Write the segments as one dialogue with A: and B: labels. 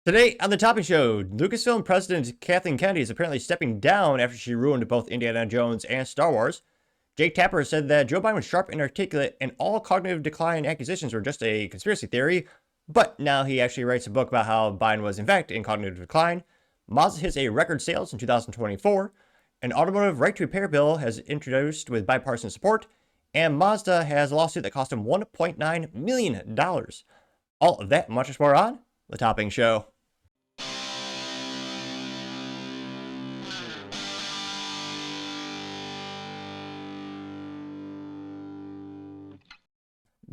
A: Today on the Topping Show, Lucasfilm President Kathleen Kennedy is apparently stepping down after she ruined both Indiana Jones and Star Wars. Jake Tapper said that Joe Biden was sharp and articulate and all cognitive decline accusations were just a conspiracy theory, but now he actually writes a book about how Biden was in fact in cognitive decline. Mazda hits a record sales in 2024. An automotive right to repair bill has introduced with bipartisan support, and Mazda has a lawsuit that cost him $1.9 million. All of that and much more on the Topping Show.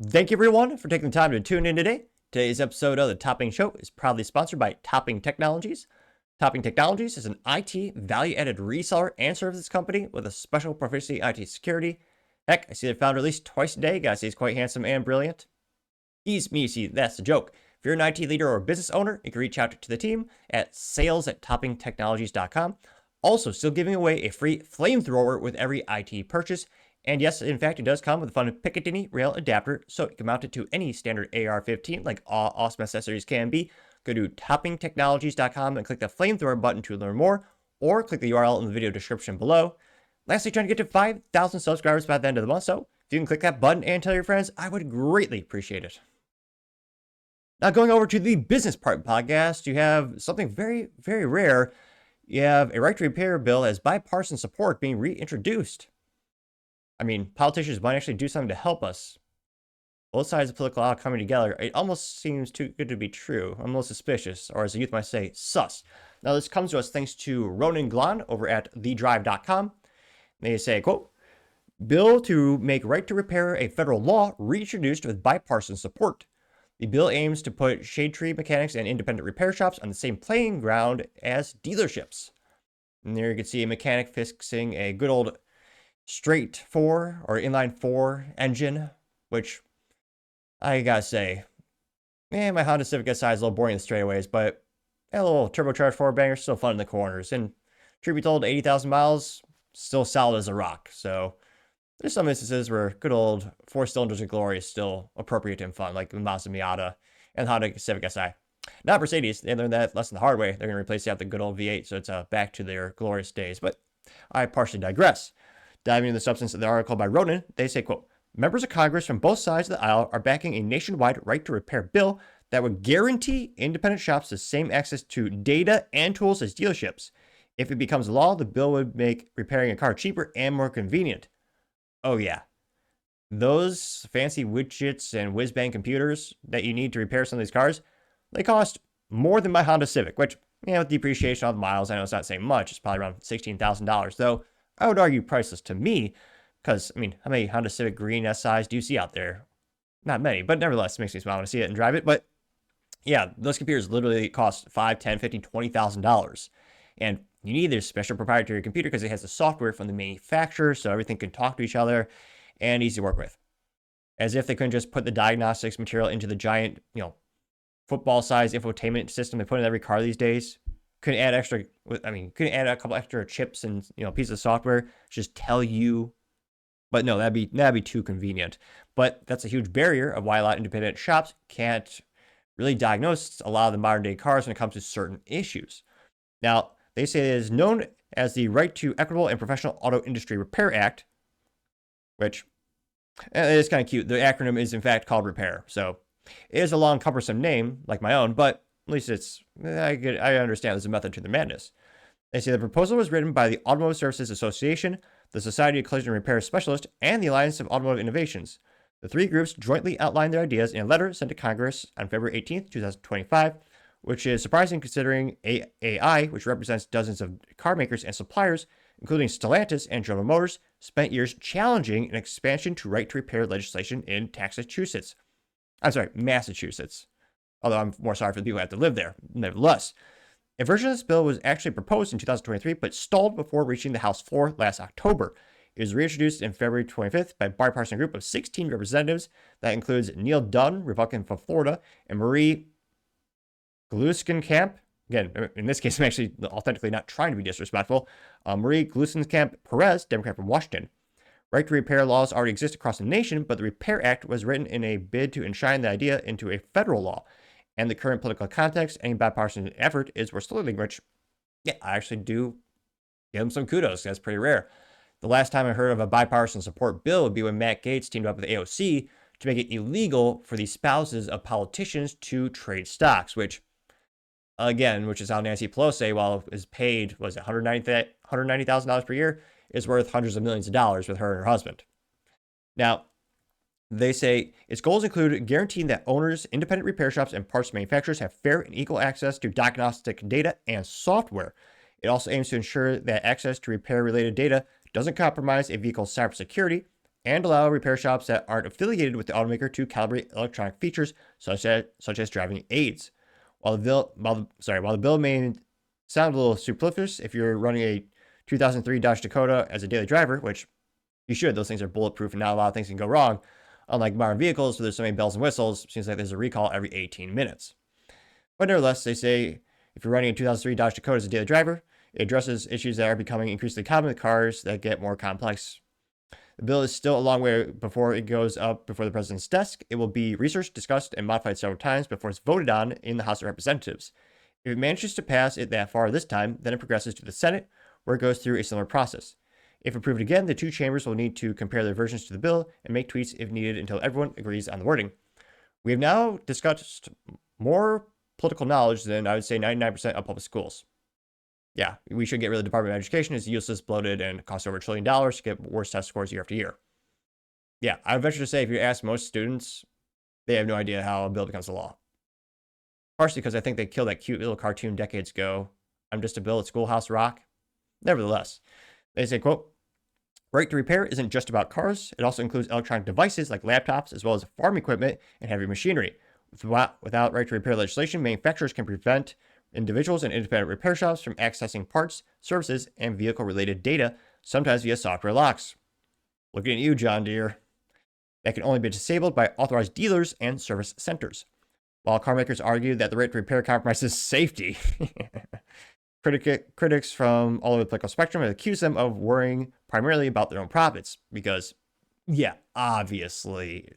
A: Thank you everyone for taking the time to tune in today. Today's episode of the Topping Show is proudly sponsored by Topping Technologies. Topping Technologies is an IT value-added reseller and services company with a special proficiency in IT security. Heck, I see their founder at least twice a day. Guys, he's quite handsome and brilliant. He's me, see, that's the joke. If you're an IT leader or a business owner, you can reach out to the team at sales@toppingtechnologies.com. Also, still giving away a free flamethrower with every IT purchase. And yes, in fact, it does come with a fun Picatinny rail adapter, so you can mount it to any standard AR-15 like all awesome accessories can be. Go to toppingtechnologies.com and click the flamethrower button to learn more, or click the URL in the video description below. Lastly, trying to get to 5,000 subscribers by the end of the month, so if you can click that button and tell your friends, I would greatly appreciate it. Now, going over to the business part of the podcast, you have something very, very rare. You have a right to repair bill as bipartisan support being reintroduced. I mean, politicians might actually do something to help us. Both sides of the political aisle coming together, it almost seems too good to be true. I'm a little suspicious, or as the youth might say, sus. Now, this comes to us thanks to Ronan Glan over at thedrive.com. They say, quote, bill to make right to repair a federal law reintroduced with bipartisan support. The bill aims to put shade tree mechanics and independent repair shops on the same playing ground as dealerships. And there you can see a mechanic fixing a good old straight 4 or inline 4 engine, which I gotta say, my Honda Civic SI is a little boring in the straightaways, but a little turbocharged 4-banger, still fun in the corners. And truth be told, 80,000 miles, still solid as a rock. So there's some instances where good old 4 cylinders of glory is still appropriate and fun, like the Mazda Miata and Honda Civic SI. Not Mercedes, they learned that lesson the hard way. They're going to replace it with the good old V8, so it's back to their glorious days. But I partially digress. Diving into the substance of the article by Ronan, they say, quote, members of Congress from both sides of the aisle are backing a nationwide right to repair bill that would guarantee independent shops the same access to data and tools as dealerships. If it becomes law, the bill would make repairing a car cheaper and more convenient. Oh yeah. Those fancy widgets and whiz-bang computers that you need to repair some of these cars, they cost more than my Honda Civic, which, with depreciation on the miles, I know it's not saying much. It's probably around $16,000, though I would argue priceless to me, because, how many Honda Civic Green SIs do you see out there? Not many, but nevertheless, it makes me smile when I see it and drive it. But yeah, those computers literally cost $5,000, $10,000, $15,000, $20,000. And you need this special proprietary computer because it has the software from the manufacturer, so everything can talk to each other and easy to work with. As if they couldn't just put the diagnostics material into the giant, football-sized infotainment system they put in every car these days. Couldn't add a couple extra chips and pieces of software, just tell you. But no, that'd be too convenient. But that's a huge barrier of why a lot of independent shops can't really diagnose a lot of the modern day cars when it comes to certain issues. Now, they say it is known as the Right to Equitable and Professional Auto Industry Repair Act, which is kind of cute. The acronym is in fact called REPAIR. So it is a long, cumbersome name like my own, but at least I understand there's a method to the madness. They say the proposal was written by the Automotive Services Association, the Society of Collision Repair Specialists, and the Alliance of Automotive Innovations. The three groups jointly outlined their ideas in a letter sent to Congress on February 18th, 2025, which is surprising considering AAI, which represents dozens of car makers and suppliers, including Stellantis and General Motors, spent years challenging an expansion to right to repair legislation in Massachusetts. Although I'm more sorry for the people who have to live there. Nevertheless, a version of this bill was actually proposed in 2023, but stalled before reaching the House floor last October. It was reintroduced in February 25th by a bipartisan group of 16 representatives that includes Neil Dunn, Republican from Florida, and Marie Gluesenkamp. Again, in this case, I'm actually authentically not trying to be disrespectful. Marie Gluesenkamp Perez, Democrat from Washington. Right to repair laws already exist across the nation, but the Repair Act was written in a bid to enshrine the idea into a federal law. and the current political context, any bipartisan effort is worth saluting, which, yeah, I actually do give him some kudos. That's pretty rare. The last time I heard of a bipartisan support bill would be when Matt Gaetz teamed up with AOC to make it illegal for the spouses of politicians to trade stocks, which is how Nancy Pelosi, while is paid, was it $190,000 per year, is worth hundreds of millions of dollars with her and her husband. Now, they say its goals include guaranteeing that owners, independent repair shops, and parts manufacturers have fair and equal access to diagnostic data and software. It also aims to ensure that access to repair-related data doesn't compromise a vehicle's cybersecurity and allow repair shops that aren't affiliated with the automaker to calibrate electronic features such as driving aids. While the bill may sound a little superfluous if you're running a 2003 Dodge Dakota as a daily driver, which you should. Those things are bulletproof and not a lot of things can go wrong. Unlike modern vehicles where there's so many bells and whistles, it seems like there's a recall every 18 minutes. But nevertheless, they say if you're running a 2003 Dodge Dakota as a daily driver, it addresses issues that are becoming increasingly common with cars that get more complex. The bill is still a long way before it goes up before the president's desk. It will be researched, discussed, and modified several times before it's voted on in the House of Representatives. If it manages to pass it that far this time, then it progresses to the Senate, where it goes through a similar process. If approved again, the two chambers will need to compare their versions to the bill and make tweaks if needed until everyone agrees on the wording. We have now discussed more political knowledge than I would say 99% of public schools. Yeah, we should get rid of the Department of Education. It's useless, bloated, and costs over $1 trillion to get worse test scores year after year. Yeah, I would venture to say if you ask most students, they have no idea how a bill becomes a law. Partially because I think they killed that cute little cartoon decades ago, I'm Just a Bill at Schoolhouse Rock. Nevertheless, they say, quote, right to repair isn't just about cars. It also includes electronic devices like laptops, as well as farm equipment and heavy machinery. Without right to repair legislation, manufacturers can prevent individuals and independent repair shops from accessing parts, services, and vehicle-related data, sometimes via software locks. Looking at you, John Deere. That can only be disabled by authorized dealers and service centers. While car makers argue that the right to repair compromises safety, critics from all over the political spectrum have accused them of worrying primarily about their own profits because, yeah, obviously,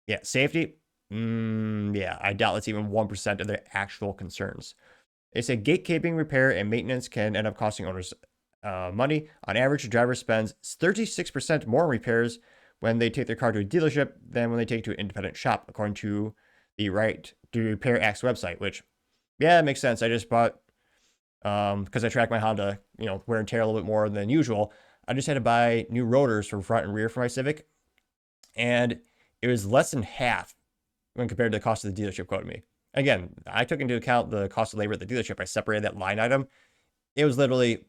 A: yeah, safety. Yeah, I doubt that's even 1% of their actual concerns. They say gatekeeping, repair, and maintenance can end up costing owners money. On average, a driver spends 36% more on repairs when they take their car to a dealership than when they take it to an independent shop, according to the Right to Repair Act's website, which, yeah, it makes sense. I just bought, because I track my Honda, wear and tear a little bit more than usual. I just had to buy new rotors for front and rear for my Civic, and it was less than half when compared to the cost of the dealership quoted me. Again, I took into account the cost of labor at the dealership. I separated that line item. It was literally,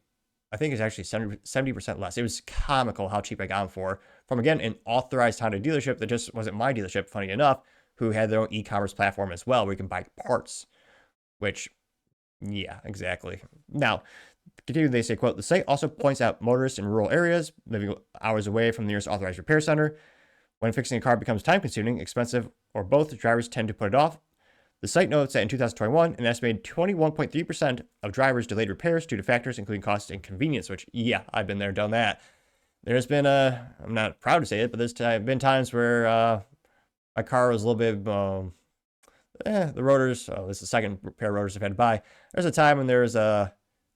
A: I think it's actually 70% less. It was comical how cheap I got them for. From, again, an authorized Honda dealership that just wasn't my dealership, funny enough, who had their own e-commerce platform as well, where you can buy parts. Which, yeah, exactly. Now, continuing, they say, quote, the site also points out motorists in rural areas living hours away from the nearest authorized repair center. When fixing a car becomes time-consuming, expensive, or both, drivers tend to put it off. The site notes that in 2021, an estimated 21.3% of drivers delayed repairs due to factors including cost and convenience, which, yeah, I've been there, done that. There's been, I'm not proud to say it, but there's been times where my car was a little bit, the rotors, this is the second pair of rotors I've had to buy. There's a time when there was not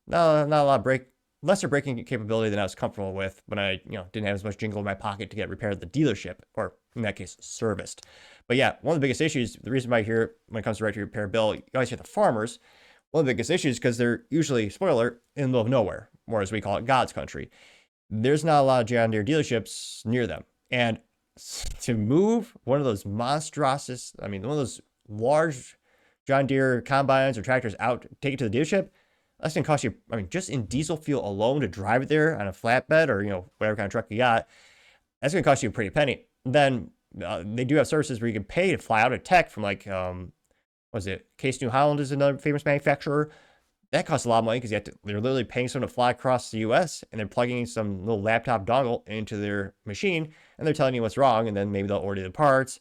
A: a lot of lesser braking capability than I was comfortable with when I, didn't have as much jingle in my pocket to get repaired at the dealership, or in that case, serviced. But yeah, one of the biggest issues, the reason why I hear when it comes to right to repair bill, you always hear the farmers. One of the biggest issues because they're usually, spoiler, in the middle of nowhere, or as we call it, God's country. There's not a lot of John Deere dealerships near them. And to move one of those one of those large John Deere combines or tractors out, take it to the dealership, that's going to cost you, just in diesel fuel alone to drive it there on a flatbed or, whatever kind of truck you got, that's going to cost you a pretty penny. Then they do have services where you can pay to fly out a tech from Case New Holland is another famous manufacturer. That costs a lot of money because they're literally paying someone to fly across the US and they're plugging some little laptop dongle into their machine and they're telling you what's wrong and then maybe they'll order the parts.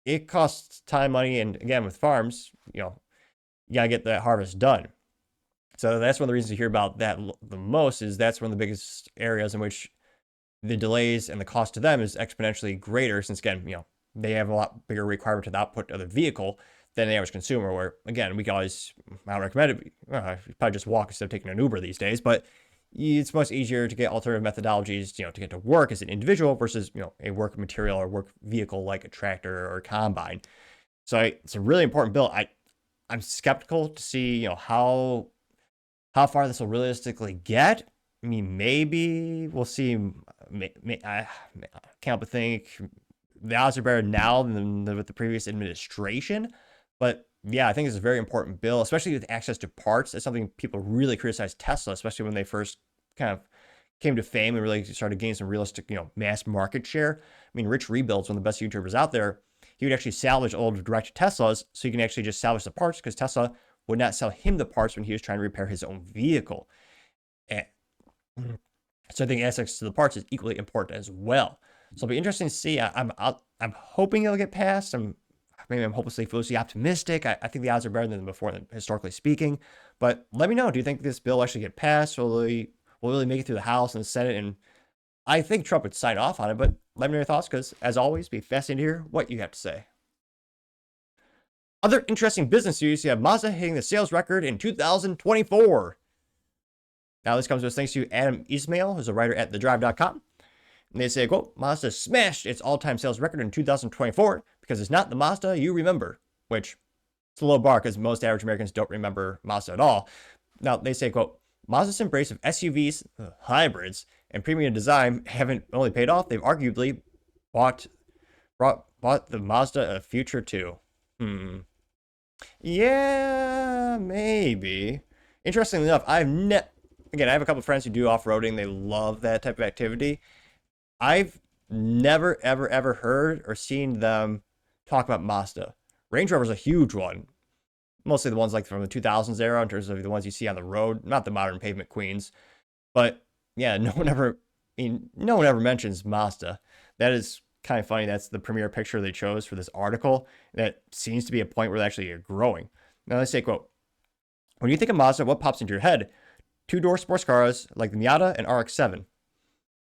A: It costs time, money, and again, with farms, you got to get that harvest done. So that's one of the reasons you hear about that the most is that's one of the biggest areas in which the delays and the cost to them is exponentially greater since, again, they have a lot bigger requirement to the output of the vehicle than the average consumer, where, again, we can always, I don't recommend it. You probably just walk instead of taking an Uber these days, but it's much easier to get alternative methodologies, to get to work as an individual versus, a work material or work vehicle like a tractor or a combine. So it's a really important bill. I'm skeptical to see, how far this will realistically get. I mean, maybe we'll see. I can't help but think the odds are better now than with the previous administration. But yeah, I think it's a very important bill, especially with access to parts. That's something people really criticize Tesla, especially when they first kind of came to fame and really started gaining some realistic, mass market share. I mean, Rich Rebuilds, one of the best YouTubers out there, he would actually salvage old direct Teslas so you can actually just salvage the parts, because Tesla would not sell him the parts when he was trying to repair his own vehicle. And so I think access to the parts is equally important as well. So it'll be interesting to see. I'm hoping it'll get passed. I'm hopelessly foolishly optimistic. I think the odds are better than before, historically speaking. But let me know. Do you think this bill will actually get passed? Will really make it through the House and the Senate? And I think Trump would sign off on it. But let me know your thoughts, because as always, be fascinated to hear what you have to say. Other interesting business news: you have Mazda hitting the sales record in 2024. Now, this comes with thanks to Adam Ismail, who's a writer at thedrive.com. And they say, quote, Mazda smashed its all-time sales record in 2024 because it's not the Mazda you remember, which it's a low bar because most average Americans don't remember Mazda at all. Now, they say, quote, Mazda's embrace of SUVs, hybrids, and premium design haven't only paid off, they've arguably bought the Mazda a future too. Yeah, maybe. Interestingly enough, again, I have a couple of friends who do off-roading. They love that type of activity. I've never, ever heard or seen them talk about Mazda. Range Rover's a huge one. Mostly the ones like from the 2000s era in terms of the ones you see on the road, not the modern pavement queens. But yeah, no one ever mentions Mazda. That is kind of funny. That's the premiere picture they chose for this article. That seems to be a point where they actually are growing. Now they say, quote, when you think of Mazda, what pops into your head? Two-door sports cars like the Miata and RX-7.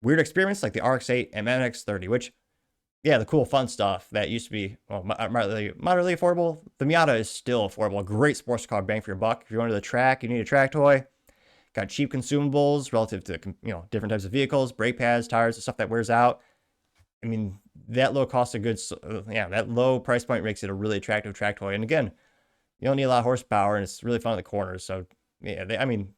A: Weird experiments like the RX-8 and MX-30, which, yeah, the cool fun stuff that used to be moderately affordable. The Miata is still affordable. A great sports car, bang for your buck. If you're going to the track, you need a track toy. Got cheap consumables relative to, different types of vehicles, brake pads, tires, the stuff that wears out. I mean, that low cost of goods, that low price point makes it a really attractive track toy. And again, you don't need a lot of horsepower, and it's really fun in the corners. So, yeah,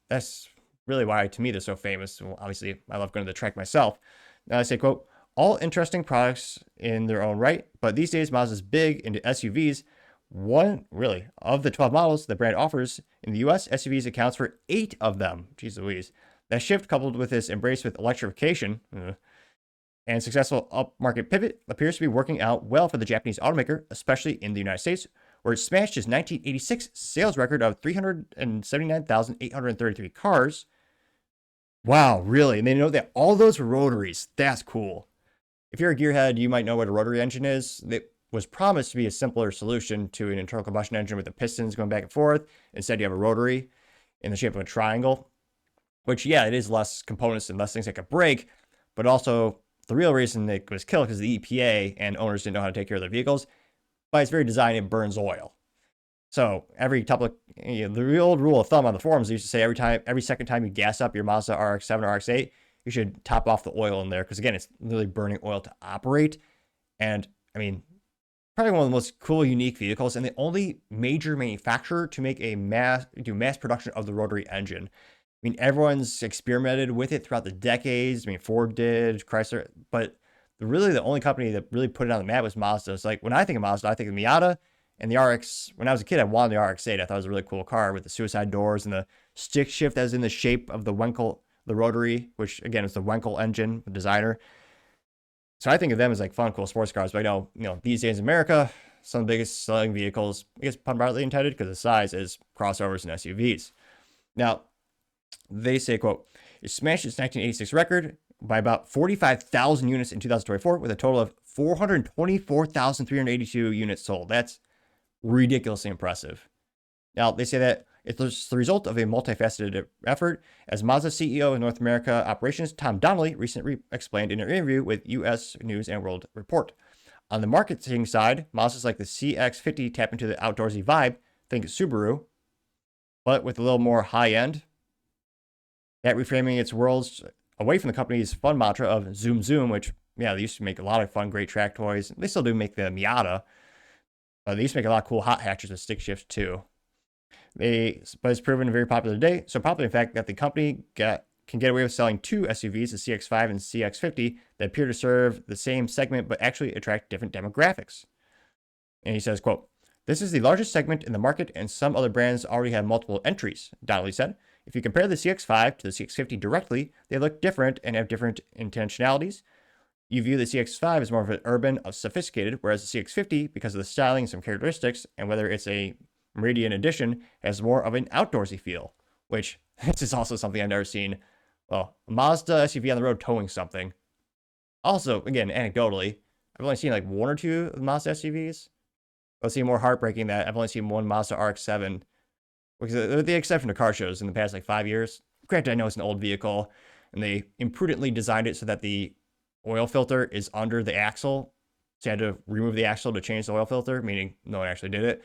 A: that's really why, to me, they're so famous. Well, obviously, I love going to the track myself. Now I say, quote, all interesting products in their own right, but these days Mazda's big into SUVs. One, really, of the 12 models the brand offers in the US, SUVs accounts for 8 of them. Jeez Louise. That shift, coupled with this embrace with electrification and successful upmarket pivot, appears to be working out well for the Japanese automaker, especially in the United States, where it smashed its 1986 sales record of 379,833 cars. Wow, really? And they know that all those were rotaries. That's cool. If you're a gearhead, you might know what a rotary engine is. It was promised to be a simpler solution to an internal combustion engine with the pistons going back and forth. Instead, you have a rotary in the shape of a triangle, which, yeah, it is less components and less things that could break, but also the real reason it was killed because the EPA and owners didn't know how to take care of their vehicles. By its very design, it burns oil. So the old rule of thumb on the forums used to say every second time you gas up your Mazda RX-7 or RX-8, you should top off the oil in there, because again, it's literally burning oil to operate. And I mean, probably one of the most cool, unique vehicles, and the only major manufacturer to make mass production of the rotary engine. I mean, everyone's experimented with it throughout the decades. I mean, Ford did, Chrysler, but really the only company that really put it on the map was Mazda. It's like when I think of Mazda, I think of Miata. And the RX, when I was a kid, I wanted the RX-8. I thought it was a really cool car with the suicide doors and the stick shift that was in the shape of the Wankel, the rotary, which again is the Wankel engine, the designer. So I think of them as like fun, cool sports cars. But I know, these days in America, some of the biggest selling vehicles, I guess partly intended because of the size, is crossovers and SUVs. Now, they say, quote, it smashed its 1986 record by about 45,000 units in 2024 with a total of 424,382 units sold. That's ridiculously impressive. Now, they say that it's the result of a multifaceted effort, as Mazda CEO of North America operations, Tom Donnelly, recently explained in an interview with U.S. News and World Report. On the marketing side, Mazda's like the CX-50 tap into the outdoorsy vibe, think Subaru, but with a little more high-end. That reframing its worlds away from the company's fun mantra of zoom zoom, which, yeah, they used to make a lot of fun, great track toys. They still do make the Miata. They used to make a lot of cool hot hatches with stick shift too. But it's proven very popular today. So popular, in fact, that the company can get away with selling two SUVs, the CX-5 and CX-50, that appear to serve the same segment but actually attract different demographics. And he says, quote, "This is the largest segment in the market, and some other brands already have multiple entries," Donnelly said. "If you compare the CX-5 to the CX-50 directly, they look different and have different intentionalities. You view the CX-5 as more of an urban, sophisticated, whereas the CX-50, because of the styling and some characteristics, and whether it's a Meridian edition, has more of an outdoorsy feel," which this is also something I've never seen. Well, a Mazda SUV on the road towing something. Also, again, anecdotally, I've only seen like one or two of the Mazda SUVs. Let's see, more heartbreaking that I've only seen one Mazda RX-7, with the exception of car shows in the past like 5 years. Granted, I know it's an old vehicle, and they imprudently designed it so that the oil filter is under the axle. So you had to remove the axle to change the oil filter, meaning no one actually did it,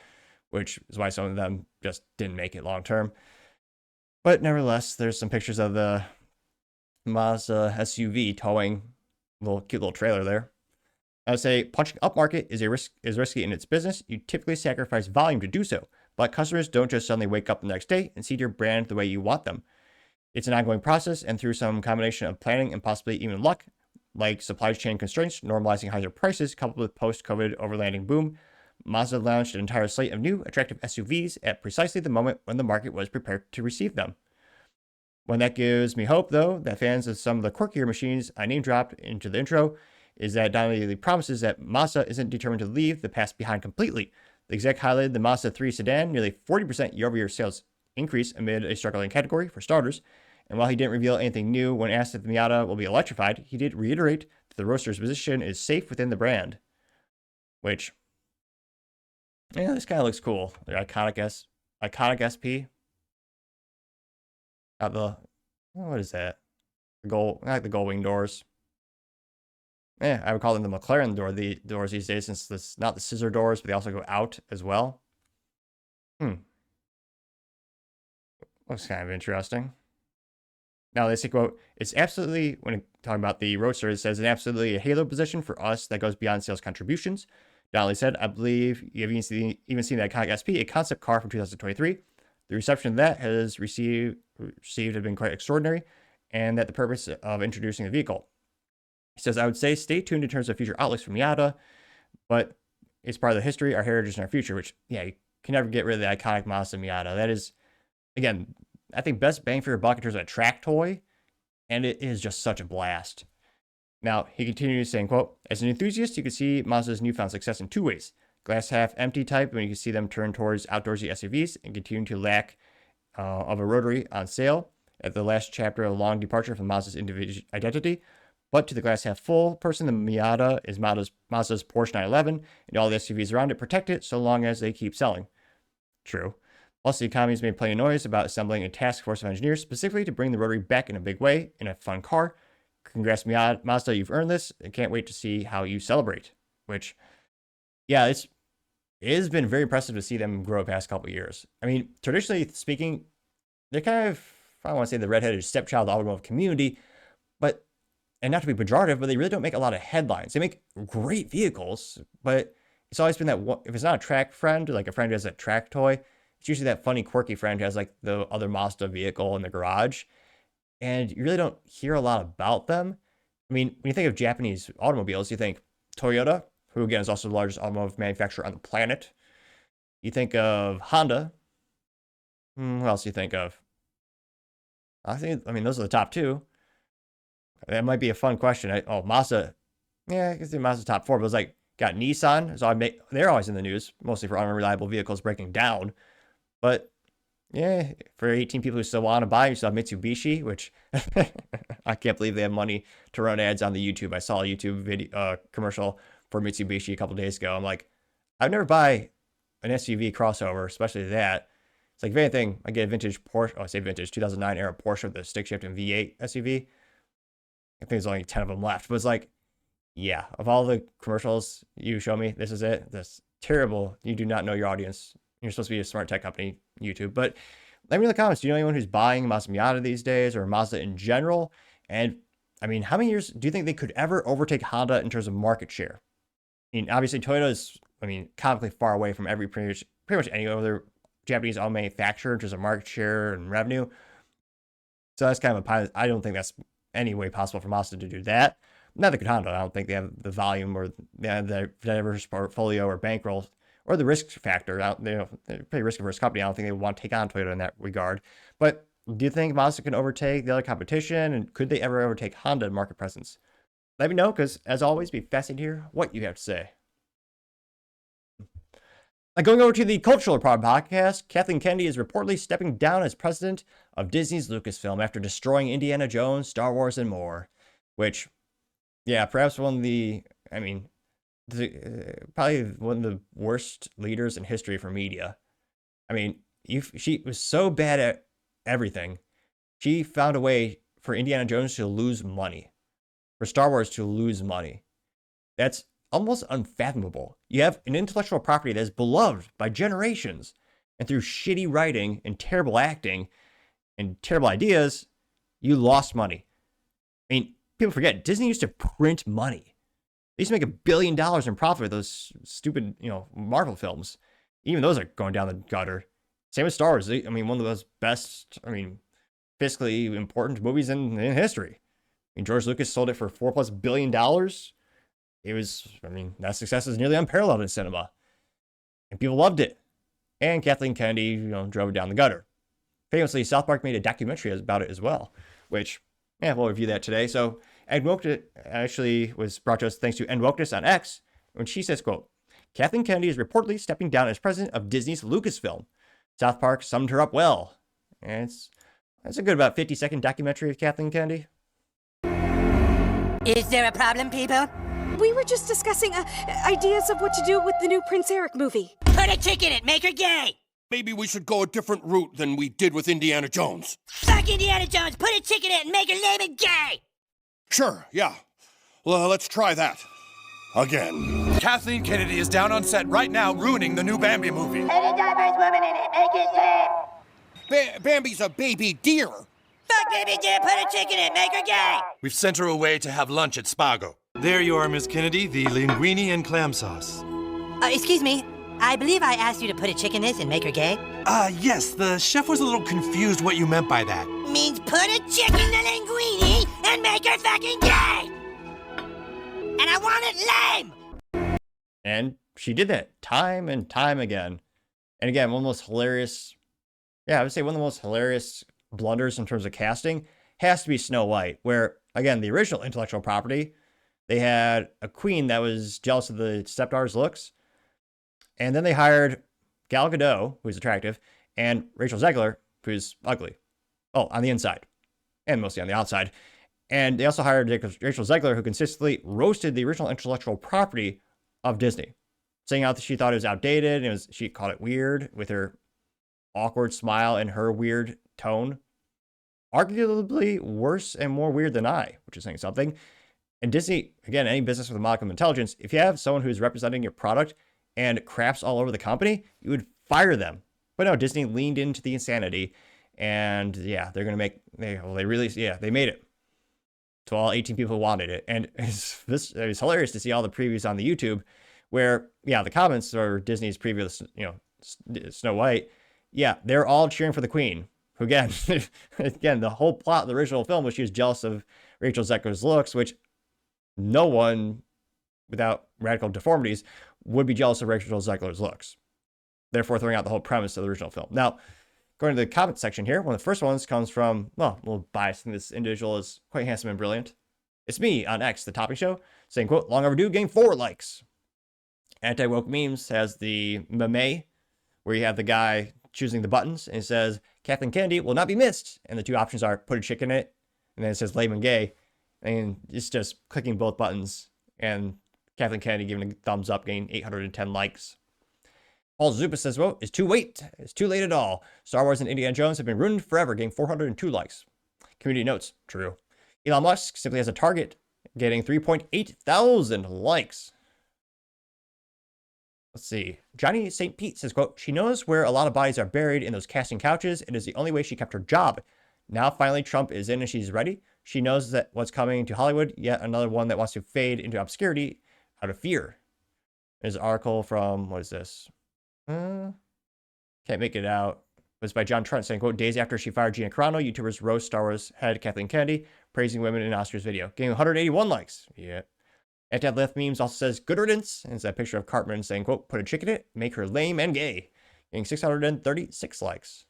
A: which is why some of them just didn't make it long term. But nevertheless, there's some pictures of the Mazda SUV towing a cute little trailer there. I would say punching upmarket is risky in its business. You typically sacrifice volume to do so, but customers don't just suddenly wake up the next day and see your brand the way you want them. It's an ongoing process, and through some combination of planning and possibly even luck, like supply chain constraints, normalizing higher prices, coupled with post-COVID overlanding boom, Mazda launched an entire slate of new, attractive SUVs at precisely the moment when the market was prepared to receive them. One that gives me hope, though, that fans of some of the quirkier machines I name-dropped into the intro, is that Donnelly promises that Mazda isn't determined to leave the past behind completely. The exec highlighted the Mazda 3 sedan, nearly 40% year-over-year sales increase amid a struggling category, for starters. And while he didn't reveal anything new when asked if the Miata will be electrified, he did reiterate that the Roadster's position is safe within the brand. Which, yeah, this kind of looks cool. Their iconic SP. Got the, what is that? I like the gull wing doors. Yeah, I would call them the McLaren doors these days, since it's not the scissor doors, but they also go out as well. Looks kind of interesting. Now, they say, quote, "It's absolutely," when talking about the Roadster, it says, "it's absolutely a halo position for us that goes beyond sales contributions." Donnelly said, "I believe you've even seen the iconic SP, a concept car from 2023. The reception that has received has been quite extraordinary, and that the purpose of introducing the vehicle." He says, "I would say stay tuned in terms of future outlooks from Miata, but it's part of the history, our heritage, and our future," which, yeah, you can never get rid of the iconic Mazda Miata. That is, again, I think best bang for your buck in terms of a track toy, and it is just such a blast. Now, he continues saying, quote, "As an enthusiast, you can see Mazda's newfound success in two ways. Glass half empty type, when you can see them turn towards outdoorsy SUVs and continue to lack of a rotary on sale at the last chapter of a long departure from Mazda's individual identity. But to the glass half full person, the Miata is Mazda's Porsche 911, and all the SUVs around it protect it so long as they keep selling." True. Plus, the economy has made plenty of noise about assembling a task force of engineers specifically to bring the rotary back in a big way in a fun car. Congrats, Mazda, you've earned this. I can't wait to see how you celebrate. Which, yeah, it has been very impressive to see them grow the past couple of years. I mean, traditionally speaking, they're kind of, I don't want to say the redheaded stepchild of the automotive community, but, and not to be pejorative, but they really don't make a lot of headlines. They make great vehicles, but it's always been that one, if it's not a track friend, like a friend who has a track toy, it's usually that funny, quirky friend who has like the other Mazda vehicle in the garage. And you really don't hear a lot about them. I mean, when you think of Japanese automobiles, you think Toyota, who again is also the largest automotive manufacturer on the planet. You think of Honda. What else do you think of? I mean, those are the top two. That might be a fun question. Mazda. Yeah, I guess the Mazda top four, but it's like, got Nissan. So they're always in the news, mostly for unreliable vehicles breaking down. But yeah, for 18 people who still want to buy, you still have Mitsubishi, which I can't believe they have money to run ads on the YouTube. I saw a YouTube video commercial for Mitsubishi a couple days ago. I'm like, I'd never buy an SUV crossover, especially that. It's like, if anything, I get a vintage Porsche. Oh, I say vintage, 2009 era Porsche with the stick shift and V8 SUV. I think there's only 10 of them left, but it's like, Yeah, of all the commercials you show me, this is it. This terrible. You do not know your audience. You're supposed to be a smart tech company, YouTube. But let me know in the comments. Do you know anyone who's buying Mazda Miata these days or Mazda in general? And I mean, how many years do you think they could ever overtake Honda in terms of market share? I mean, obviously Toyota is, comically far away from pretty much any other Japanese auto manufacturer in terms of market share and revenue. So that's kind of I don't think that's any way possible for Mazda to do that. Neither could Honda. I don't think they have the volume or the diverse portfolio or bankroll or the risk factor. They're a pretty risk-averse company. I don't think they want to take on Toyota in that regard. But do you think Mazda can overtake the other competition? And could they ever overtake Honda in market presence? Let me know, because as always, be fascinated to hear what you have to say. Going over to the Cultural podcast, Kathleen Kennedy is reportedly stepping down as president of Disney's Lucasfilm after destroying Indiana Jones, Star Wars, and more. Which, yeah, perhaps one of the, probably one of the worst leaders in history for media. She was so bad at everything. She found a way for Indiana Jones to lose money, for Star Wars to lose money. That's almost unfathomable. You have an intellectual property that is beloved by generations, and through shitty writing and terrible acting and terrible ideas, you lost money. People forget, Disney used to print money. They used to make $1 billion in profit with those stupid, Marvel films. Even those are going down the gutter. Same with Star Wars. One of those best, fiscally important movies in history. George Lucas sold it for $4+ billion. It was, that success is nearly unparalleled in cinema. And people loved it. And Kathleen Kennedy, drove it down the gutter. Famously, South Park made a documentary about it as well, which, we'll review that today. So, Ed Wokeness actually was brought to us thanks to Ed Wokeness on X, when she says, quote, Kathleen Kennedy is reportedly stepping down as president of Disney's Lucasfilm. South Park summed her up well. And that's a good about 50-second documentary of Kathleen Kennedy.
B: Is there a problem, people?
C: We were just discussing ideas of what to do with the new Prince Eric movie.
B: Put a chick in it, make her gay!
D: Maybe we should go a different route than we did with Indiana Jones.
B: Fuck Indiana Jones, put a chick in it and make her lame and gay!
D: Sure, yeah. Well, let's try that. Again.
E: Kathleen Kennedy is down on set right now ruining the new Bambi movie.
B: Put a diverse woman in it, make it gay!
D: Bambi's a baby deer.
B: Fuck baby dear, put a chick in it, make her gay!
E: We've sent her away to have lunch at Spago. There you are, Miss Kennedy, the linguine and clam sauce.
B: Excuse me, I believe I asked you to put a chick in this and make her gay?
E: Yes, the chef was a little confused what you meant by that.
B: Means put a chick in the linguine and make her fucking gay! And I want it lame!
A: And she did that time and time again. And again, one of the most hilarious, I would say one of the most hilarious blunders in terms of casting has to be Snow White, where, again, the original intellectual property, they had a queen that was jealous of the stepdaughter's looks. And then they hired Gal Gadot, who's attractive, and Rachel Zegler, who's ugly. Oh, on the inside. And mostly on the outside. And they also hired Rachel Zegler, who consistently roasted the original intellectual property of Disney, saying out that she thought it was outdated, and she called it weird with her awkward smile and her weird tone. Arguably worse and more weird than I, which is saying something. And Disney, again, any business with a modicum of intelligence, if you have someone who's representing your product and craps all over the company, you would fire them. But no, Disney leaned into the insanity, and they're going to make, they made it to all 18 people who wanted it. And it was hilarious to see all the previews on the YouTube where, the comments are Disney's previous, Snow White. Yeah, they're all cheering for the queen, who again, the whole plot of the original film was she was jealous of Rachel Zegler's looks, which no one without radical deformities would be jealous of Rachel Zegler's looks, therefore throwing out the whole premise of the original film. Now, going to the comment section here, one of the first ones comes from, a little biased, and this individual is quite handsome and brilliant. It's me on X, the Topping Show, saying, quote, long overdue, gained 4 likes. Anti-Woke Memes has the meme where you have the guy choosing the buttons, and it says, Kathleen Kennedy will not be missed. And the two options are put a chick in it, and then it says lame and gay. And it's just clicking both buttons, and Kathleen Kennedy giving a thumbs up, getting 810 likes. Paul Zupa says, well, it's too late at all. Star Wars and Indiana Jones have been ruined forever, getting 402 likes. Community notes, true. Elon Musk simply has a target getting 3.8 thousand likes. Let's see. Johnny St. Pete says, quote, she knows where a lot of bodies are buried in those casting couches. It is the only way she kept her job. Now finally Trump is in and she's ready. She knows that what's coming to Hollywood, yet another one that wants to fade into obscurity out of fear. There's an article from, what is this? Can't make it out. It was by John Trent saying, quote, days after she fired Gina Carano, YouTubers roast Star Wars head Kathleen Kennedy, praising women in Oscars video. Getting 181 likes. Yeah. Anti-left memes also says, good riddance. And it's a picture of Cartman saying, quote, put a chick in it, make her lame and gay. Getting 636 likes.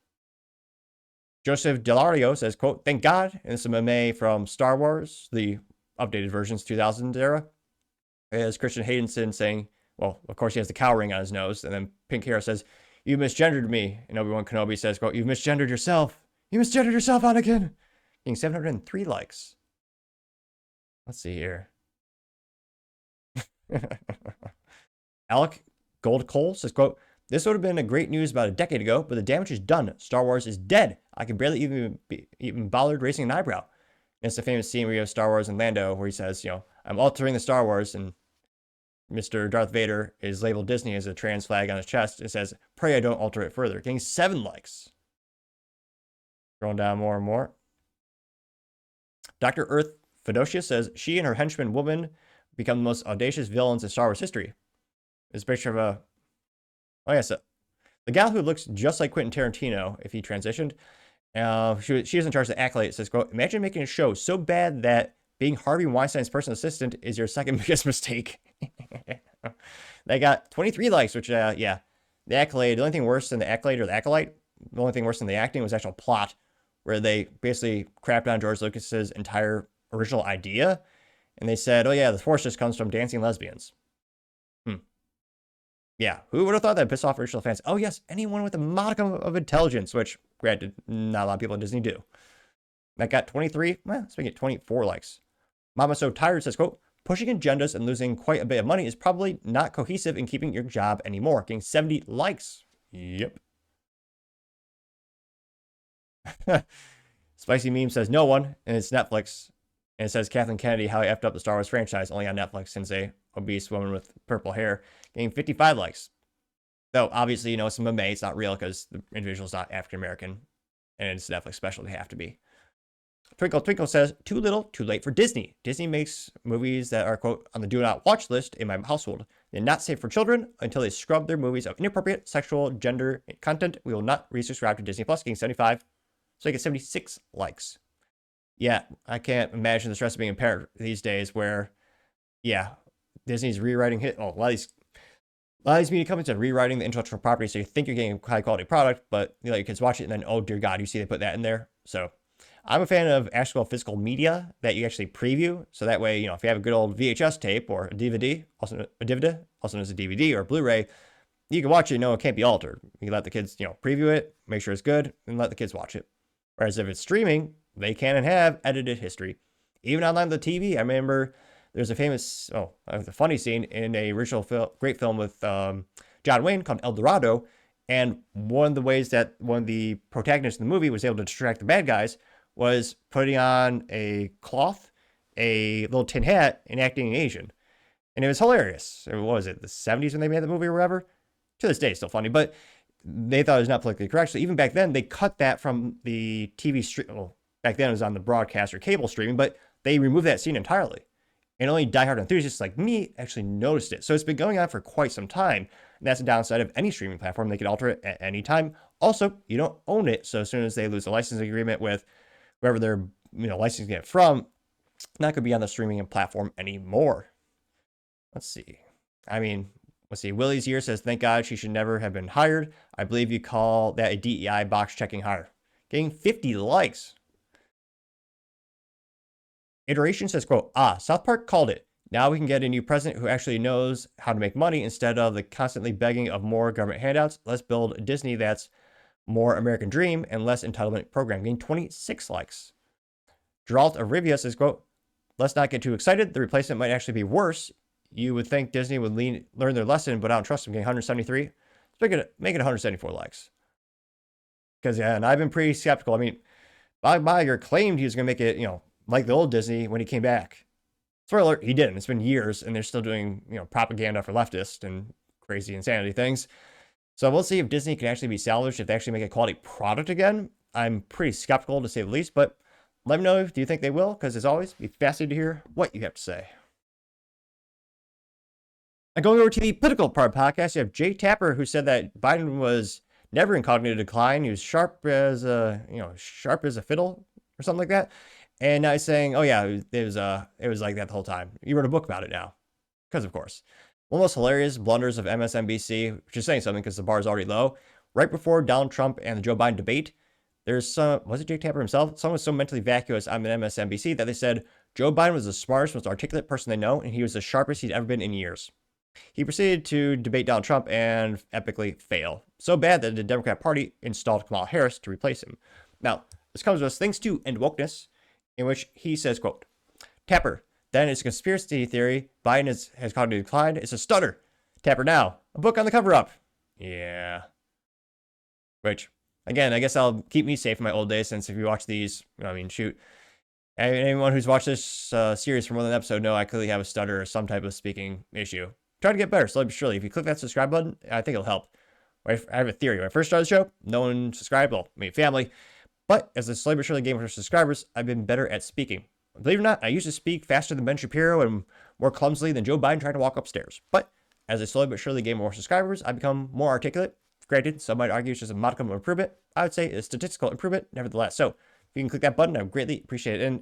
A: Joseph Delario says, quote, thank God. And it's a meme from Star Wars, the updated versions, 2000 era. As Christian Haydenson saying, well, of course he has the cow ring on his nose. And then Pink Hair says, you misgendered me. And Obi-Wan Kenobi says, quote, you've misgendered yourself. You misgendered yourself, Anakin. Getting 703 likes. Let's see here. Alec Goldcole says, quote, this would have been a great news about a decade ago, but the damage is done. Star Wars is dead. I can barely even bothered raising an eyebrow. And it's the famous scene where you have Star Wars and Lando where he says, you know, I'm altering the Star Wars, and Mr. Darth Vader is labeled Disney as a trans flag on his chest. It says, pray I don't alter it further. Getting 7 likes. Scrolling down more and more. Dr. Earth Fedocia says, she and her henchman woman become the most audacious villains in Star Wars history. There's a picture of a... Oh, yes. The gal who looks just like Quentin Tarantino if he transitioned. She is in charge of the Acolyte. It says, quote, imagine making a show so bad that being Harvey Weinstein's personal assistant is your second biggest mistake. They got 23 likes, which, yeah. The Accolade, the only thing worse than the Accolade or the Acolyte, the only thing worse than the acting was actual plot, where they basically crapped on George Lucas's entire original idea. And they said, oh, yeah, the Force just comes from dancing lesbians. Yeah, who would have thought that pissed off original fans? Oh, yes, anyone with a modicum of intelligence, which, granted, not a lot of people at Disney do. That got 23, well, let's make it 24 likes. Mama So Tired says, quote, pushing agendas and losing quite a bit of money is probably not cohesive in keeping your job anymore. Getting 70 likes. Yep. Spicy Meme says, no one, and it's Netflix. And it says Kathleen Kennedy, how I effed up the Star Wars franchise, only on Netflix since a obese woman with purple hair, getting 55 likes. Though, obviously, you know, it's a meme, it's not real because the individual's not African-American, and it's Netflix special, they have to be. Twinkle Twinkle says, too little, too late for Disney. Disney makes movies that are, quote, on the do not watch list in my household. They're not safe for children until they scrub their movies of inappropriate sexual gender content. We will not resubscribe to Disney Plus, getting 75. So I get 76 likes. Yeah, I can't imagine the stress of being a parent these days where, yeah, Disney's rewriting a lot of these media companies are rewriting the intellectual property, so you think you're getting a high quality product, but you let your kids watch it, and then, oh dear God, you see they put that in there. So I'm a fan of actual physical media that you actually preview, so that way, you know, if you have a good old VHS tape or a DVD, also known as a DVD or a Blu-ray, you can watch it and know it can't be altered. You can let the kids, you know, preview it, make sure it's good, and let the kids watch it. Whereas if it's streaming, they can and have edited history. Even online on the TV, I remember there's a famous, a funny scene in a original great film with John Wayne called El Dorado. And one of the ways that one of the protagonists in the movie was able to distract the bad guys was putting on a cloth, a little tin hat, and acting Asian. And it was hilarious. What was it, the 70s when they made the movie or whatever? To this day, it's still funny, but they thought it was not politically correct. So even back then, they cut that from the TV stream. Well, back then it was on the broadcast or cable streaming, but they removed that scene entirely. And only diehard enthusiasts like me actually noticed it. So it's been going on for quite some time. And that's the downside of any streaming platform. They can alter it at any time. Also, you don't own it. So as soon as they lose a licensing agreement with whoever they're licensing it from, not going to be on the streaming platform anymore. Let's see. Willie's here says, thank God she should never have been hired. I believe you call that a DEI box checking hire. Getting 50 likes. Iteration says, quote, South Park called it. Now we can get a new president who actually knows how to make money instead of the constantly begging of more government handouts. Let's build a Disney that's more American dream and less entitlement program. Getting 26 likes. Geralt of Rivia says, quote, let's not get too excited. The replacement might actually be worse. You would think Disney would learn their lesson, but I don't trust them. Getting 173. Let's make it 174 likes. Because, yeah, and I've been pretty skeptical. I mean, Bob Iger claimed he was going to make it, like the old Disney when he came back. Spoiler alert, he didn't. It's been years, and they're still doing, propaganda for leftists and crazy insanity things. So we'll see if Disney can actually be salvaged, if they actually make a quality product again. I'm pretty skeptical, to say the least, but let me know if you think they will, because as always, it'd be fascinating to hear what you have to say. And going over to the political part of the podcast, you have Jay Tapper, who said that Biden was never in cognitive decline. He was sharp as a fiddle or something like that. And now he's saying, oh yeah, it was like that the whole time. You wrote a book about it now. Because of course. One of the most hilarious blunders of MSNBC, which is saying something because the bar is already low. Right before Donald Trump and the Joe Biden debate, was it Jake Tapper himself? Someone was so mentally vacuous on MSNBC that they said Joe Biden was the smartest, most articulate person they know, and he was the sharpest he'd ever been in years. He proceeded to debate Donald Trump and epically fail. So bad that the Democrat Party installed Kamala Harris to replace him. Now, this comes to us thanks to End Wokeness, in which he says, quote, Tapper, then it's a conspiracy theory. Biden has cognitive decline. It's a stutter. Tapper now. A book on the cover up. Yeah. Which, again, I guess I'll keep me safe in my old days, since if you watch these, shoot. Anyone who's watched this series for more than an episode know I clearly have a stutter or some type of speaking issue. Try to get better, slowly but surely. If you click that subscribe button, I think it'll help. I have a theory. When I first started the show, no one subscribed. Well, maybe family. But as I slowly but surely gained more subscribers, I've been better at speaking. Believe it or not, I used to speak faster than Ben Shapiro and more clumsily than Joe Biden trying to walk upstairs. But as I slowly but surely gain more subscribers, I become more articulate. Granted, some might argue it's just a modicum of improvement. I would say it's a statistical improvement, nevertheless. So if you can click that button, I would greatly appreciate it. And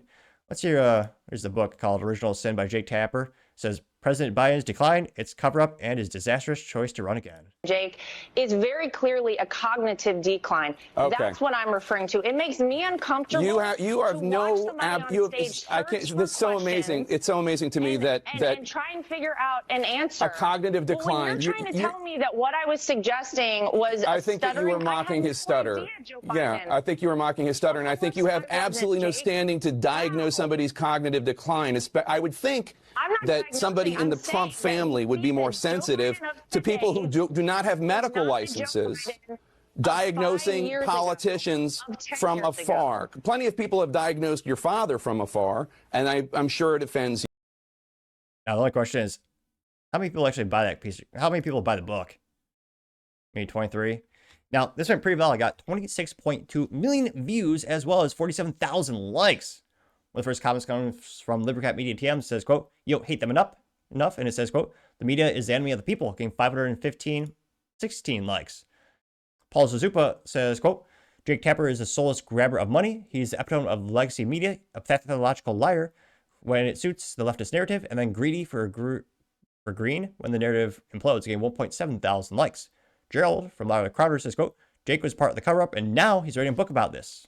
A: let's hear, here's the book called Original Sin by Jake Tapper. It says, President Biden's decline, its cover-up, and his disastrous choice to run again.
F: Jake, is very clearly a cognitive decline.
G: Okay.
F: That's what I'm referring to. It makes me uncomfortable.
G: You have no I can't. That's so amazing. It's so amazing to me that
F: try and figure out an answer.
G: A cognitive decline.
F: Well, when you're trying to tell me that what I was suggesting was
G: I think that you were mocking his stutter. Yeah, I think you were mocking his stutter, and I think you have absolutely no standing to diagnose somebody's cognitive decline. I would think that somebody in the Trump family would be more sensitive to people who do not have medical licenses diagnosing politicians from afar. Plenty of people have diagnosed your father from afar, and I'm sure it offends you.
A: Now, the only question is, how many people actually buy that piece? How many people buy the book? Maybe 23. Now, this went pretty well. I got 26.2 million views as well as 47,000 likes. One of the first comments comes from Libercat Media TM. Says, quote, you don't hate them enough. And it says, quote, the media is the enemy of the people, getting 16 likes. Paul Suzupa says, quote, Jake Tapper is a soulless grabber of money. He's the epitome of legacy media, a pathological liar when it suits the leftist narrative, and then greedy for green when the narrative implodes, getting 1.7 thousand likes. Gerald from Louder Crowder says, quote, Jake was part of the cover-up, and now he's writing a book about this.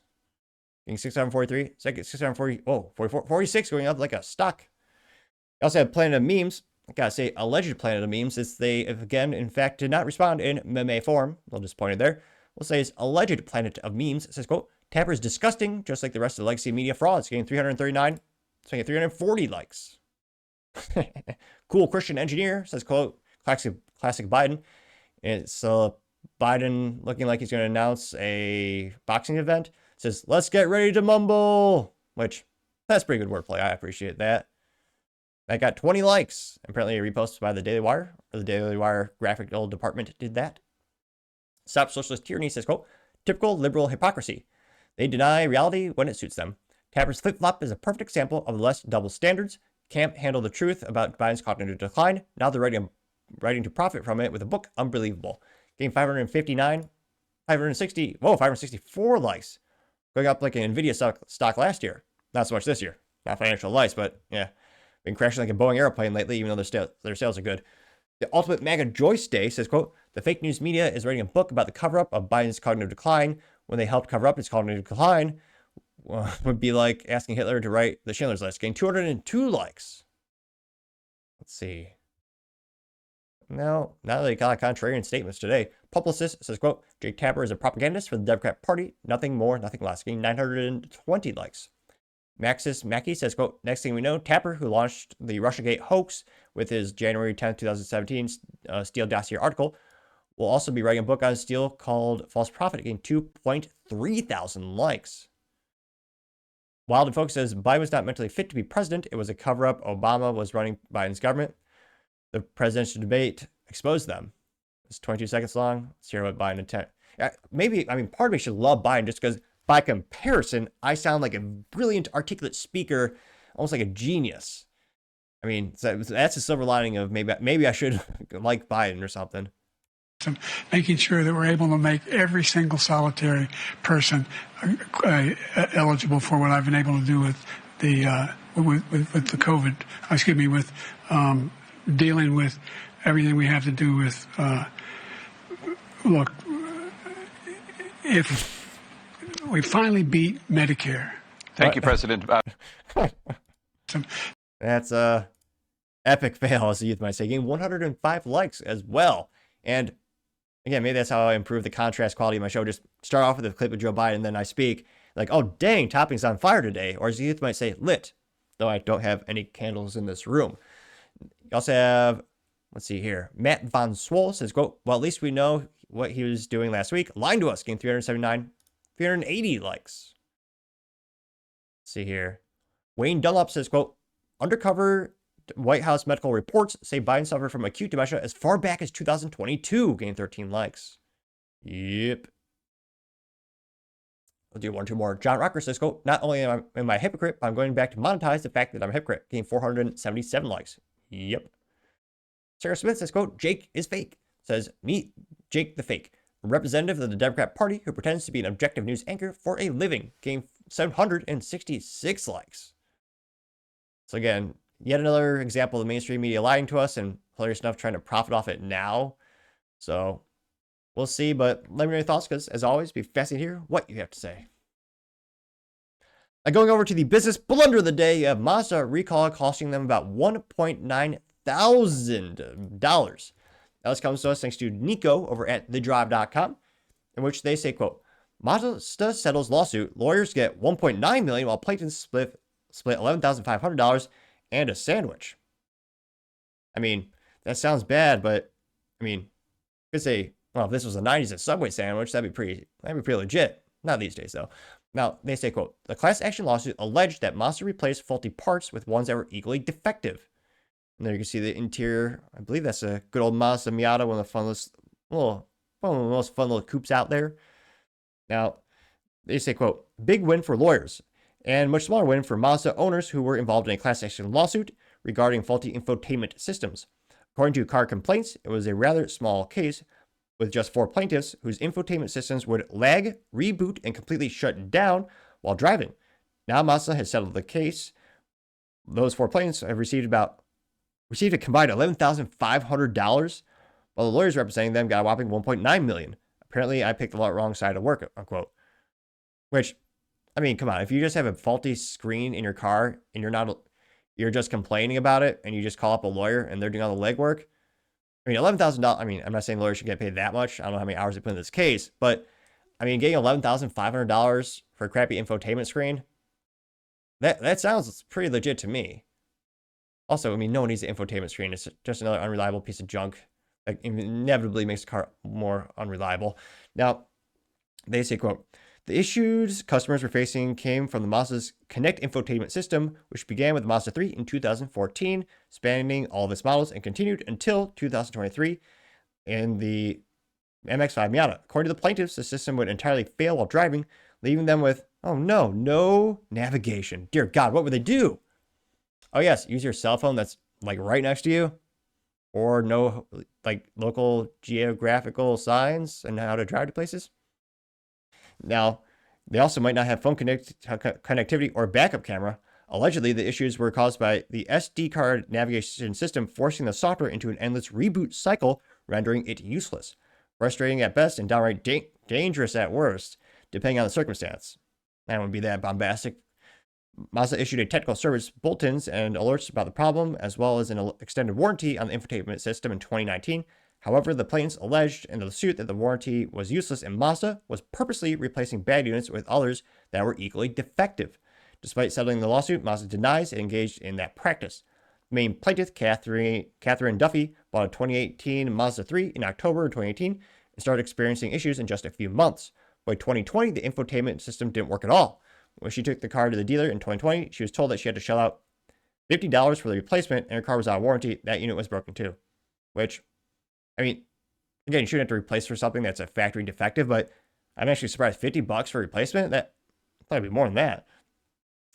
A: Getting 643, 640, 44, 46, going up like a stock. I also have Planet of Memes. I gotta say, alleged Planet of Memes, since they, again, in fact, did not respond in meme form. A little disappointed there. We'll say it's alleged Planet of Memes. It says, quote, Tapper is disgusting, just like the rest of the legacy media frauds, getting 339, so getting 340 likes. Cool Christian Engineer says, quote, classic Biden. It's Biden looking like he's going to announce a boxing event. It says, let's get ready to mumble, which, that's pretty good wordplay. I appreciate that. That got 20 likes. Apparently a repost by the Daily Wire, or the Daily Wire graphical department did that. Stop Socialist Tyranny says, quote, typical liberal hypocrisy. They deny reality when it suits them. Tapper's flip-flop is a perfect example of the less double standards. Can't handle the truth about Biden's cognitive decline. Now they're writing to profit from it with a book. Unbelievable. Getting 564 likes. Going up like an NVIDIA stock last year. Not so much this year. Not financial advice, but yeah. Been crashing like a Boeing airplane lately, even though their sales are good. The Ultimate MAGA Joyce Day says, quote, the fake news media is writing a book about the cover-up of Biden's cognitive decline. When they helped cover up his cognitive decline, would be like asking Hitler to write the Schindler's List, getting 202 likes. Let's see. Now they got contrarian statements today. Publicist says, quote, Jake Tapper is a propagandist for the Democrat Party. Nothing more, nothing less. Getting 920 likes. Maxis Mackey says, quote, next thing we know, Tapper, who launched the Russiagate hoax with his January 10th, 2017 Steele dossier article, will also be writing a book on Steele called False Prophet, getting 2.3 thousand likes. Wild and Folks says Biden was not mentally fit to be president. It was a cover-up. Obama was running Biden's government. The presidential debate exposed them. It's 22 seconds long. Let's hear what Biden intent. Maybe, I mean, part of me should love Biden just because by comparison, I sound like a brilliant, articulate speaker, almost like a genius. I mean, that's a silver lining of maybe I should like Biden or something.
H: Making sure that we're able to make every single solitary person eligible for what I've been able to do with the with the COVID. With dealing with everything we have to do with. Look, if we finally beat Medicare.
I: Thank you, President.
A: That's a epic fail, as the youth might say. Getting 105 likes as well. And again, maybe that's how I improve the contrast quality of my show. Just start off with a clip of Joe Biden, and then I speak like, oh, dang, Topping's on fire today. Or as the youth might say, lit. Though I don't have any candles in this room. You also have, let's see here, Matt Von Swole says, quote, well, at least we know what he was doing last week. Lying to us, getting 380 likes. Let's see here. Wayne Dunlop says, quote, undercover White House medical reports say Biden suffered from acute dementia as far back as 2022, gained 13 likes. Yep. I'll do one or two more. John Rocker says, quote, not only am I a hypocrite, but I'm going back to monetize the fact that I'm a hypocrite, gained 477 likes. Yep. Sarah Smith says, quote, Jake is fake. Says, meet Jake the fake, a representative of the Democrat Party who pretends to be an objective news anchor for a living, gained 766 likes. So again, yet another example of the mainstream media lying to us and hilarious enough trying to profit off it now. So we'll see, but let me know your thoughts because, as always, be fascinated to hear what you have to say. Now, going over to the business blunder of the day, you have Mazda recall costing them about $1.9 thousand. Now, this comes to us thanks to Nico over at thedrive.com, in which they say, quote, Mazda settles lawsuit. Lawyers get $1.9 million while plaintiffs split $11,500 and a sandwich. I mean, that sounds bad, but I mean, you could say, well, if this was the 90s, a Subway sandwich, that'd be pretty legit. Not these days, though. Now, they say, quote, the class action lawsuit alleged that Mazda replaced faulty parts with ones that were equally defective. And there you can see the interior. I believe that's a good old Mazda Miata, one of the most fun little coupes out there. Now, they say, quote, big win for lawyers and much smaller win for Mazda owners who were involved in a class action lawsuit regarding faulty infotainment systems. According to car complaints, it was a rather small case with just 4 plaintiffs whose infotainment systems would lag, reboot, and completely shut down while driving. Now Mazda has settled the case. Those 4 plaintiffs have received a combined $11,500, while the lawyers representing them got a whopping $1.9 million. Apparently, I picked the wrong side of work, unquote. Which, I mean, come on, if you just have a faulty screen in your car and you're just complaining about it and you just call up a lawyer and they're doing all the legwork, I mean, $11,000, I mean, I'm not saying lawyers should get paid that much. I don't know how many hours they put in this case, but I mean, getting $11,500 for a crappy infotainment screen, that sounds pretty legit to me. Also, I mean, no one needs an infotainment screen. It's just another unreliable piece of junk that inevitably makes the car more unreliable. Now, they say, quote, the issues customers were facing came from the Mazda's Connect infotainment system, which began with the Mazda 3 in 2014, spanning all of its models and continued until 2023 in the MX-5 Miata. According to the plaintiffs, the system would entirely fail while driving, leaving them with, oh no navigation. Dear God, what would they do? Oh yes, use your cell phone that's like right next to you, or no like local geographical signs and how to drive to places. Now, they also might not have phone connectivity or backup camera. Allegedly, the issues were caused by the SD card navigation system forcing the software into an endless reboot cycle, rendering it useless. Frustrating at best and downright dangerous at worst, depending on the circumstance. That wouldn't be that bombastic. Mazda issued a technical service bulletins and alerts about the problem, as well as an extended warranty on the infotainment system in 2019. However, the plaintiffs alleged in the suit that the warranty was useless and Mazda was purposely replacing bad units with others that were equally defective. Despite settling the lawsuit, Mazda denies it engaged in that practice. The main plaintiff, Catherine Duffy, bought a 2018 Mazda 3 in October of 2018 and started experiencing issues in just a few months. By 2020, the infotainment system didn't work at all. when she took the car to the dealer in 2020, she was told that she had to shell out $50 for the replacement and her car was out of warranty. That unit was broken too. Which, I mean, again, you shouldn't have to replace for something that's a factory defective, but I'm actually surprised $50 for replacement. That probably be more than that.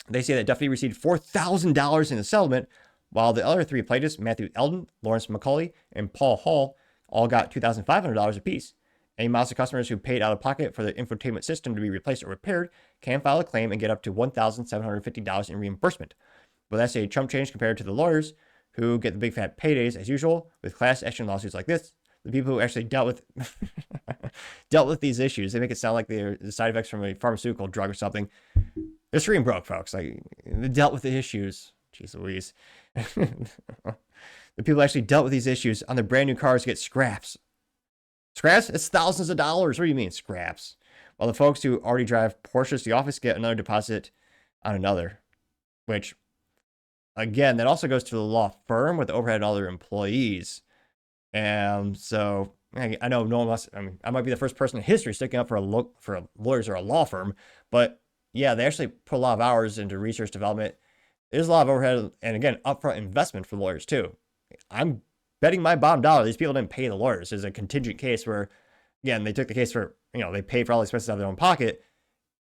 A: They say that Duffy received $4,000 in the settlement, while the other three plaintiffs, Matthew Eldon, Lawrence McCauley, and Paul Hall, all got $2,500 apiece. Any Mazda customers who paid out of pocket for the infotainment system to be replaced or repaired can file a claim and get up to $1,750 in reimbursement. But that's a chump change compared to the lawyers who get the big fat paydays as usual with class action lawsuits like this. The people who actually dealt with these issues, they make it sound like they're the side effects from a pharmaceutical drug or something. They're screaming broke, folks. Like, they dealt with the issues. Jeez Louise. The people who actually dealt with these issues on their brand new cars get scraps. Scraps? It's thousands of dollars. What do you mean scraps? While the folks who already drive Porsches to the office get another deposit on another. Which, again, that also goes to the law firm with overhead and other employees. And so, I know no one must, I mean, I might be the first person in history sticking up for lawyers or a law firm, but yeah, they actually put a lot of hours into research development. There's a lot of overhead and, again, upfront investment for lawyers too. I'm betting my bottom dollar these people didn't pay the lawyers. There's a contingent case where, again, they took the case for, they paid for all the expenses out of their own pocket,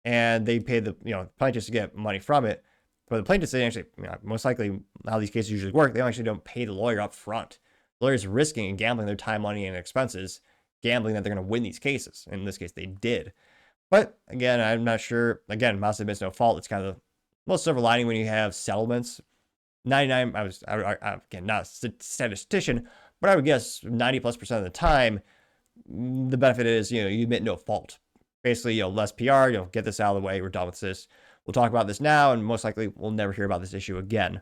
A: and they paid the, plaintiffs to get money from it. But the plaintiffs, they actually, most likely how these cases usually work, they actually don't pay the lawyer up front. Lawyers risking and gambling their time, money, and expenses, gambling that they're going to win these cases. In this case, they did. But again, I'm not sure. Again, Mazda admits no fault. It's kind of the most silver lining when you have settlements. 99, again, not a statistician, but I would guess 90+% of the time, the benefit is, you admit no fault. Basically, less PR, get this out of the way. We're done with this. We'll talk about this now, and most likely we'll never hear about this issue again.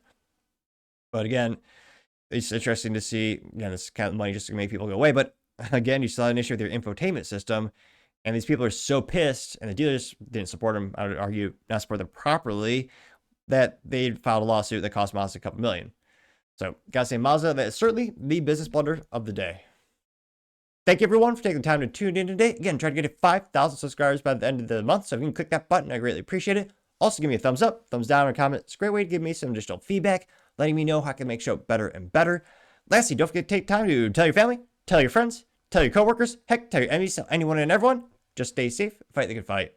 A: But again, it's interesting to see, this kind of money just to make people go away. But again, you still have an issue with your infotainment system. And these people are so pissed, and the dealers didn't support them, I would argue, not support them properly, that they filed a lawsuit that cost Mazda a couple million. So, gotta say, Mazda, that is certainly the business blunder of the day. Thank you, everyone, for taking the time to tune in today. Again, try to get to 5,000 subscribers by the end of the month. So if you can click that button, I greatly appreciate it. Also, give me a thumbs up, thumbs down, or a comment. It's a great way to give me some additional feedback, letting me know how I can make the show better and better. Lastly, don't forget to take time to tell your family, tell your friends, tell your coworkers, heck, tell your enemies, tell anyone and everyone. Just stay safe, fight the good fight.